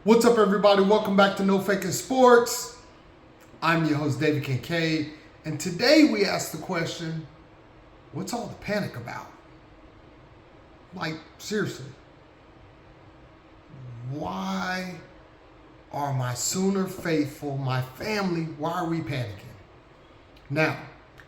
What's up, everybody? Welcome back to No Faking Sports. I'm your host, David Kincaid, and today we ask the question, what's all the panic about? Like, seriously, why are my Sooner faithful, my family, why are we panicking? Now,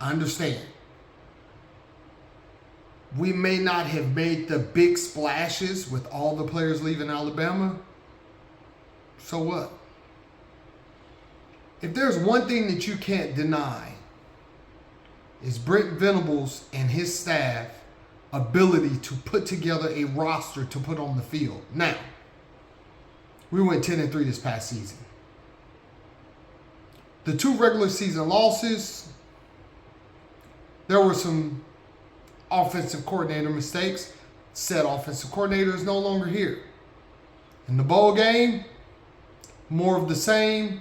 I understand. We may not have made the big splashes with all the players leaving Alabama. So what? If there's one thing that you can't deny, is Brent Venables and his staff ability to put together a roster to put on the field. Now, we went 10-3 this past season. The two regular season losses, there were some offensive coordinator mistakes. Said offensive coordinator is no longer here. In the bowl game, more of the same.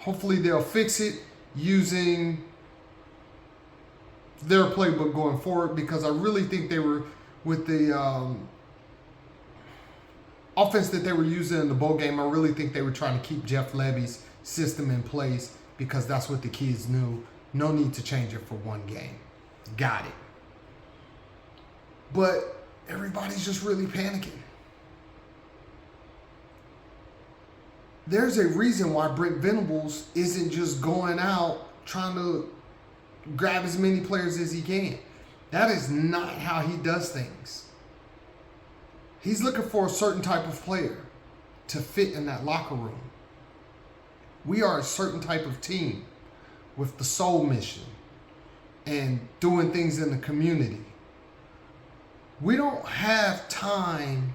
Hopefully they'll fix it using their playbook going forward, because I really think they were, with the offense that they were using in the bowl game, I really think they were trying to keep Jeff Lebby's system in place, because that's what the kids knew. No need to change it for one game. Got it. But everybody's just really panicking. There's a reason why Brent Venables isn't just going out trying to grab as many players as he can. That is not how he does things. He's looking for a certain type of player to fit in that locker room. We are a certain type of team with the soul mission and doing things in the community. We don't have time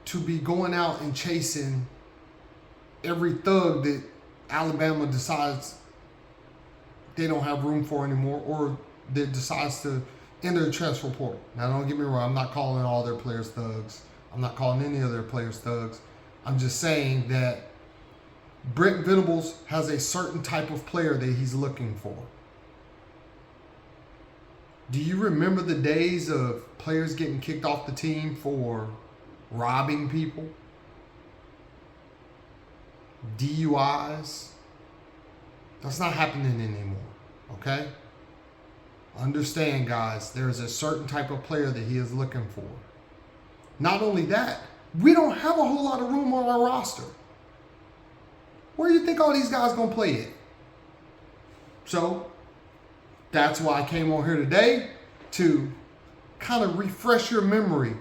to be going out and chasing every thug that Alabama decides they don't have room for anymore, or that decides to enter the transfer portal. Now, don't get me wrong, I'm not calling all their players thugs. I'm not calling any of their players thugs. I'm just saying that Brent Venables has a certain type of player that he's looking for. Do you remember the days of players getting kicked off the team for robbing people? DUIs? That's not happening anymore, okay? Understand, guys, there is a certain type of player that he is looking for. Not only that, we don't have a whole lot of room on our roster. Where do you think all these guys gonna play it? So, that's why I came on here today, to kind of refresh your memory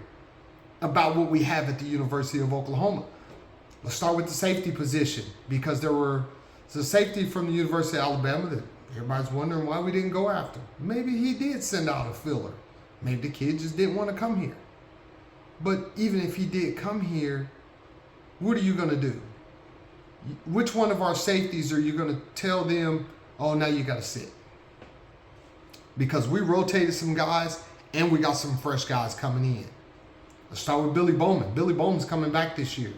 about what we have at the University of Oklahoma. Let's start with the safety position, because there was a safety from the University of Alabama that everybody's wondering why we didn't go after. Maybe he did send out a filler. Maybe the kid just didn't want to come here. But even if he did come here, what are you going to do? Which one of our safeties are you going to tell them, oh, now you got to sit? Because we rotated some guys and we got some fresh guys coming in. Let's start with Billy Bowman. Billy Bowman's coming back this year.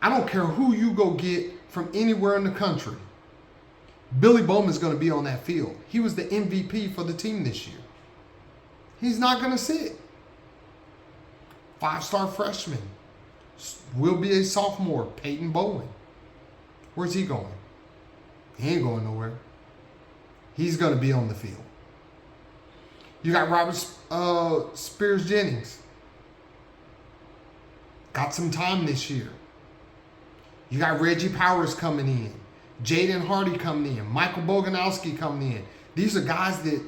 I don't care who you go get from anywhere in the country. Billy Bowman's going to be on that field. He was the MVP for the team this year. He's not going to sit. 5-star freshman. Will be a sophomore, Peyton Bowen. Where's he going? He ain't going nowhere. He's going to be on the field. You got Robert Spears Jennings. Got some time this year. You got Reggie Powers coming in, Jaden Hardy coming in, Michael Boganowski coming in. These are guys that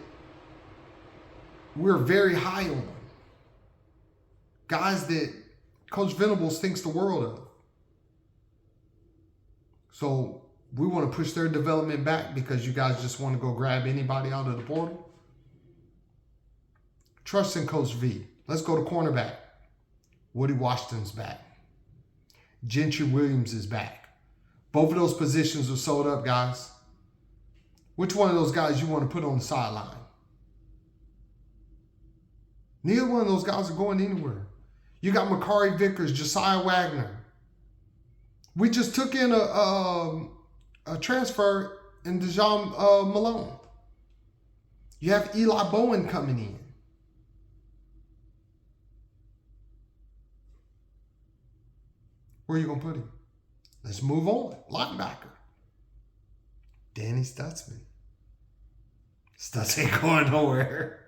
we're very high on. Guys that Coach Venables thinks the world of. So we want to push their development back because you guys just want to go grab anybody out of the portal. Trust in Coach V. Let's go to cornerback. Woody Washington's back. Gentry Williams is back. Both of those positions are sold up, guys. Which one of those guys you want to put on the sideline? Neither one of those guys are going anywhere. You got Makari Vickers, Josiah Wagner. We just took in a transfer in Dejon Malone. You have Eli Bowen coming in. Where are you going to put him? Let's move on. Linebacker. Danny Stutsman. Stutz ain't going nowhere.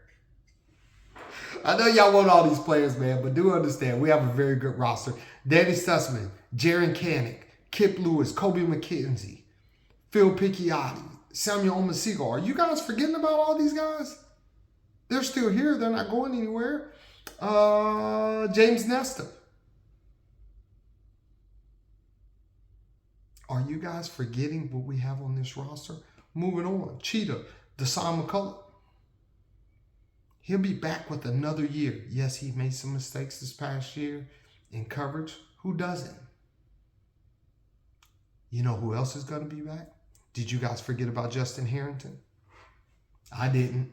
I know y'all want all these players, man, but do understand we have a very good roster. Danny Stutsman, Jaron Kanak, Kip Lewis, Kobe McKenzie, Phil Picciotti, Samuel Omasego. Are you guys forgetting about all these guys? They're still here. They're not going anywhere. James Nesta. Are you guys forgetting what we have on this roster? Moving on. Cheetah, Deshaun McCullough. He'll be back with another year. Yes, he made some mistakes this past year in coverage. Who doesn't? You know who else is going to be back? Did you guys forget about Justin Harrington? I didn't.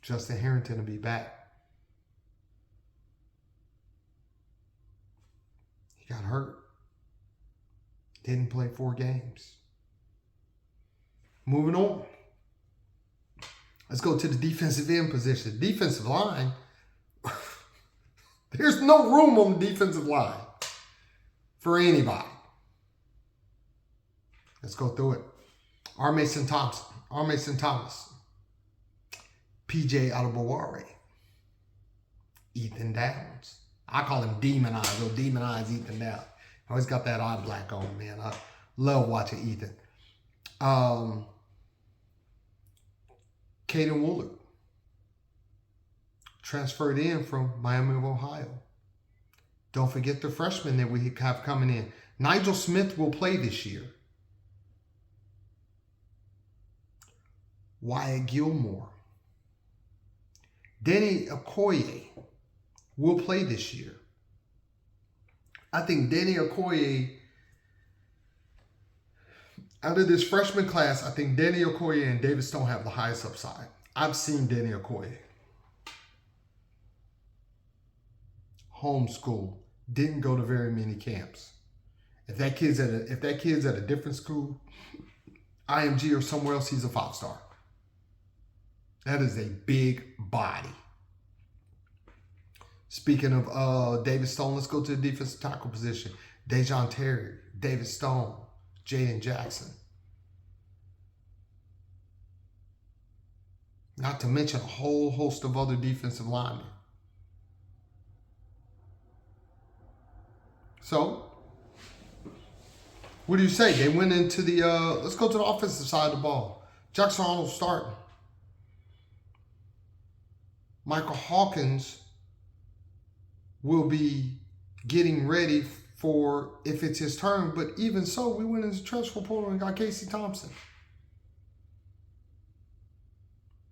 Justin Harrington will be back. He got hurt. Didn't play 4 games. Moving on. Let's go to the defensive end position. Defensive line. There's no room on the defensive line for anybody. Let's go through it. R. Mason Thomas. PJ Adebawore. Ethan Downs. I call him Demon Eyes. Oh, Demon Eyes Ethan Downs. Always got that eye black on, man. I love watching Ethan. Caden Woolard. Transferred in from Miami of Ohio. Don't forget the freshmen that we have coming in. Nigel Smith will play this year. Wyatt Gilmore. Denny Okoye will play this year. I think Denny Okoye, out of this freshman class, I think Denny Okoye and David Stone have the highest upside. I've seen Denny Okoye. Homeschool. Didn't go to very many camps. If that kid's at a different school, IMG or somewhere else, he's a 5-star. That is a big body. Speaking of David Stone, let's go to the defensive tackle position. Dejon Terry, David Stone, Jaden Jackson. Not to mention a whole host of other defensive linemen. So, what do you say? They went into the, let's go to the offensive side of the ball. Jackson Arnold starting. Michael Hawkins will be getting ready for if it's his turn. But even so, we went into transfer portal and got Casey Thompson.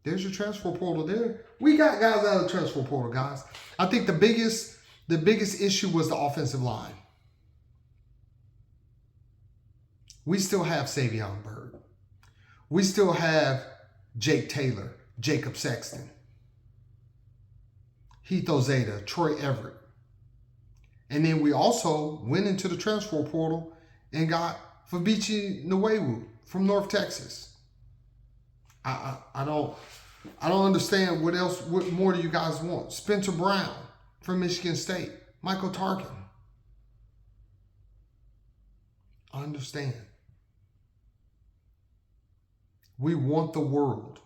There's your transfer portal there. We got guys out of the transfer portal, guys. I think the biggest issue was the offensive line. We still have Savion Byrd. We still have Jake Taylor, Jacob Sexton, Heath Ozeta, Troy Everett. And then we also went into the transfer portal and got Fabichi Nwewu from North Texas. I don't understand what more do you guys want? Spencer Brown from Michigan State. Michael Tarkin. I understand. We want the world.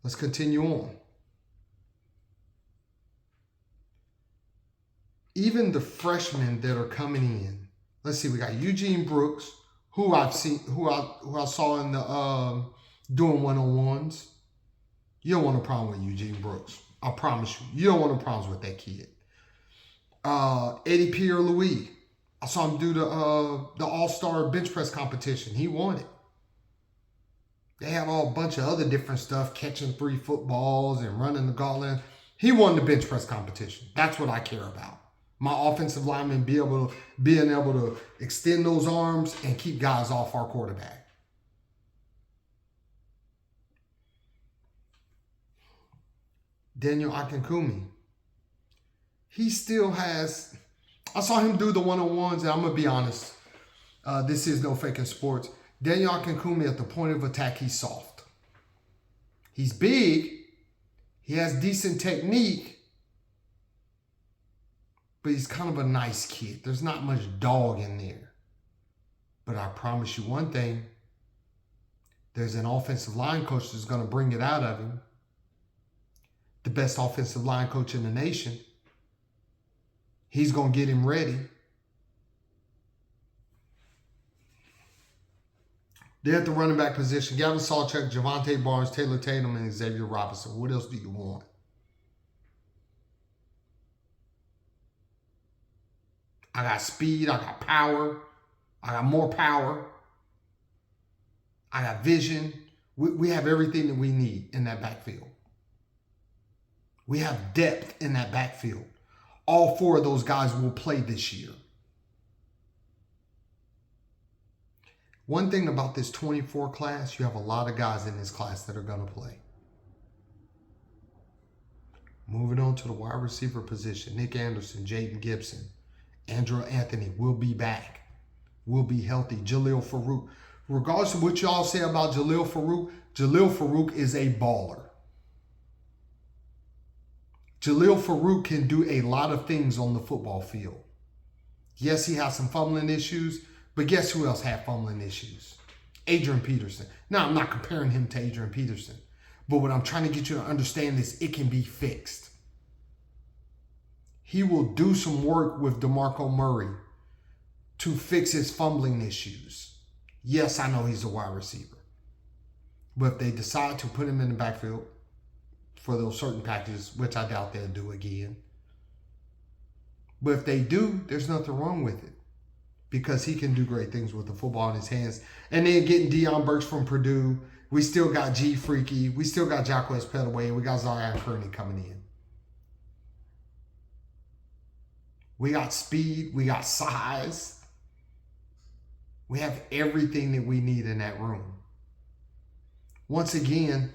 Let's continue on. Even the freshmen that are coming in. Let's see, we got Eugene Brooks, who I saw in the doing one-on-ones. You don't want a problem with Eugene Brooks. I promise you. You don't want no problems with that kid. Eddie Pierre-Louis. I saw him do the All-Star bench press competition. He won it. They have a bunch of other different stuff, catching 3 footballs and running the gauntlet. He won the bench press competition. That's what I care about. My offensive linemen being able to extend those arms and keep guys off our quarterback. Daniel Akinkumi. He still has... I saw him do the one-on-ones, and I'm going to be honest. This is no faking sports. Daniel Akinkumi, at the point of attack, he's soft. He's big. He has decent technique. but he's kind of a nice kid. There's not much dog in there. But I promise you one thing, there's an offensive line coach that's going to bring it out of him. The best offensive line coach in the nation. He's going to get him ready. They're at the running back position. Gavin Sawchuk, Javonte Barnes, Taylor Tatum, and Xavier Robinson. What else do you want? I got speed. I got power. I got more power. I got vision. We have everything that we need in that backfield. We have depth in that backfield. All four of those guys will play this year. One thing about this 24 class, you have a lot of guys in this class that are going to play. Moving on to the wide receiver position, Nick Anderson, Jaden Gibson, Andrew Anthony will be back, will be healthy. Jalil Farooq. Regardless of what y'all say about Jalil Farooq is a baller. Jalil Farooq can do a lot of things on the football field. Yes, he has some fumbling issues, but guess who else had fumbling issues? Adrian Peterson. Now, I'm not comparing him to Adrian Peterson, but what I'm trying to get you to understand is it can be fixed. He will do some work with DeMarco Murray to fix his fumbling issues. Yes, I know he's a wide receiver, but if they decide to put him in the backfield for those certain packages, which I doubt they'll do again, but if they do, there's nothing wrong with it. Because he can do great things with the football in his hands. And then getting Deion Burks from Purdue. We still got G Freaky. We still got Jacquez Pettaway. We got Zion Kearney coming in. We got speed. We got size. We have everything that we need in that room. Once again,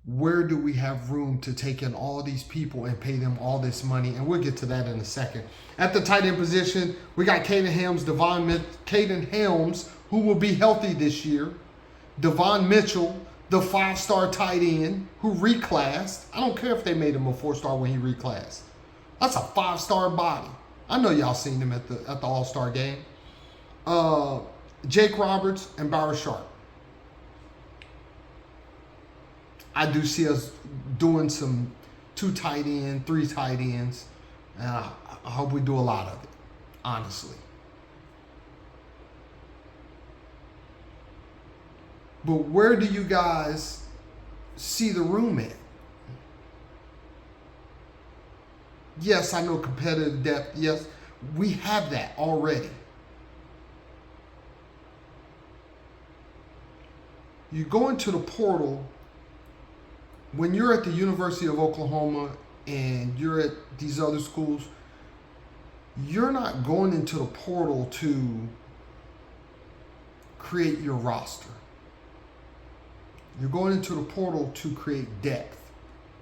where do we have room to take in all these people and pay them all this money? And we'll get to that in a second. At the tight end position, we got Caden Helms, who will be healthy this year. Devon Mitchell, the 5-star tight end who reclassed. I don't care if they made him a 4-star when he reclassed. That's a 5-star body. I know y'all seen him at the All-Star game. Jake Roberts and Barrett Sharp. I do see us doing some 2 tight end, 3 tight ends. And I hope we do a lot of it, honestly. But where do you guys see the room at? Yes, I know competitive depth. Yes, we have that already. You go into the portal. When you're at the University of Oklahoma and you're at these other schools, you're not going into the portal to create your roster. You're going into the portal to create depth,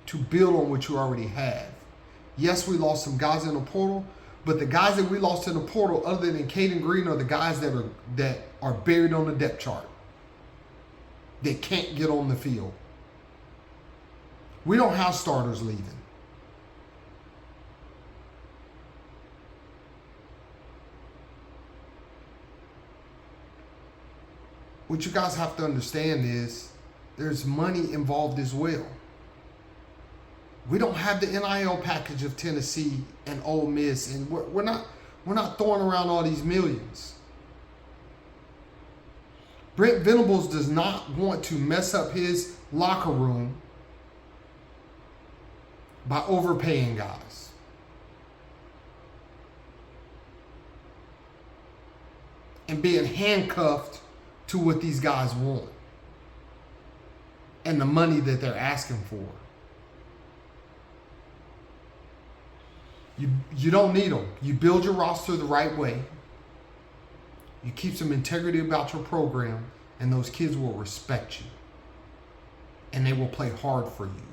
to build on what you already have. Yes, we lost some guys in the portal, but the guys that we lost in the portal, other than Caden Green, are the guys that are buried on the depth chart. They can't get on the field. We don't have starters leaving. What you guys have to understand is there's money involved as well. We don't have the NIL package of Tennessee and Ole Miss, and we're not throwing around all these millions. Brent Venables does not want to mess up his locker room by overpaying guys. And being handcuffed to what these guys want and the money that they're asking for. You don't need them. You build your roster the right way. You keep some integrity about your program, and those kids will respect you. And they will play hard for you.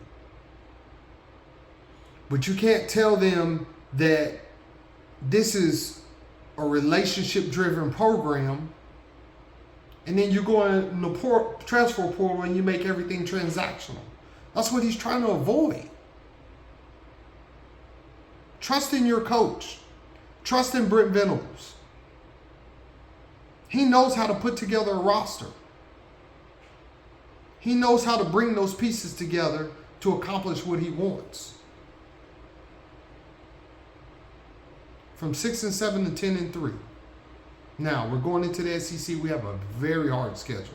But you can't tell them that this is a relationship-driven program, and then you go in the transfer portal and you make everything transactional. That's what he's trying to avoid. Trust in your coach. Trust in Brent Venables. He knows how to put together a roster. He knows how to bring those pieces together to accomplish what he wants. From 6-7 to 10-3. Now, we're going into the SEC. We have a very hard schedule.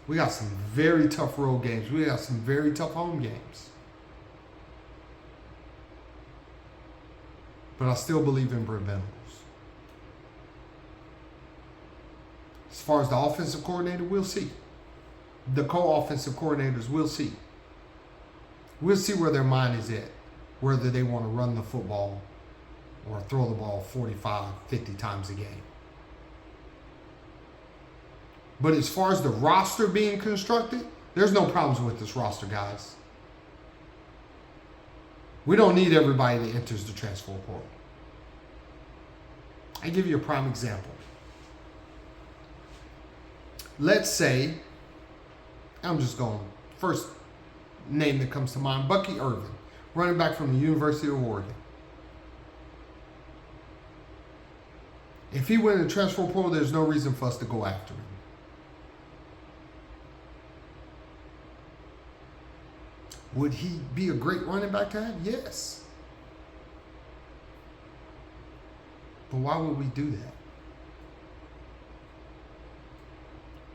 We got some very tough road games. We got some very tough home games. But I still believe in Brent Venables. As far as the offensive coordinator, we'll see. The co-offensive coordinators, we'll see. We'll see where their mind is at. Whether they want to run the football or throw the ball 45, 50 times a game. But as far as the roster being constructed, there's no problems with this roster, guys. We don't need everybody that enters the transfer portal. I give you a prime example. Let's say, I'm just going, first name that comes to mind, Bucky Irvin, running back from the University of Oregon. If he went in the transfer portal, there's no reason for us to go after him. Would he be a great running back to have? Yes. But why would we do that?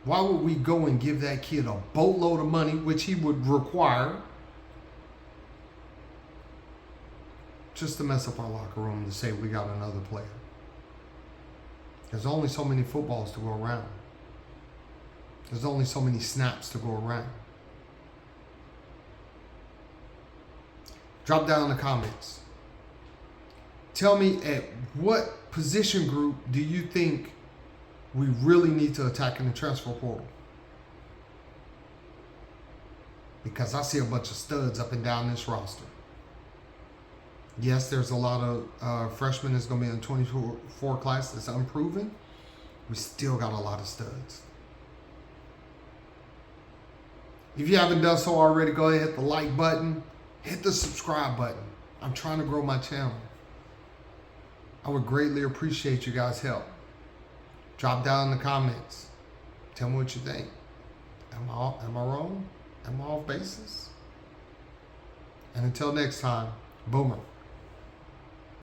Why would we go and give that kid a boatload of money, which he would require, just to mess up our locker room to say we got another player? There's only so many footballs to go around. There's only so many snaps to go around. Drop down in the comments. Tell me, at what position group do you think we really need to attack in the transfer portal? Because I see a bunch of studs up and down this roster. Yes, there's a lot of freshmen that's going to be in the 24 class that's unproven. We still got a lot of studs. If you haven't done so already, go ahead and hit the like button. Hit the subscribe button. I'm trying to grow my channel. I would greatly appreciate you guys' help. Drop down in the comments. Tell me what you think. Am I wrong? Am I off basis? And until next time, Boomer.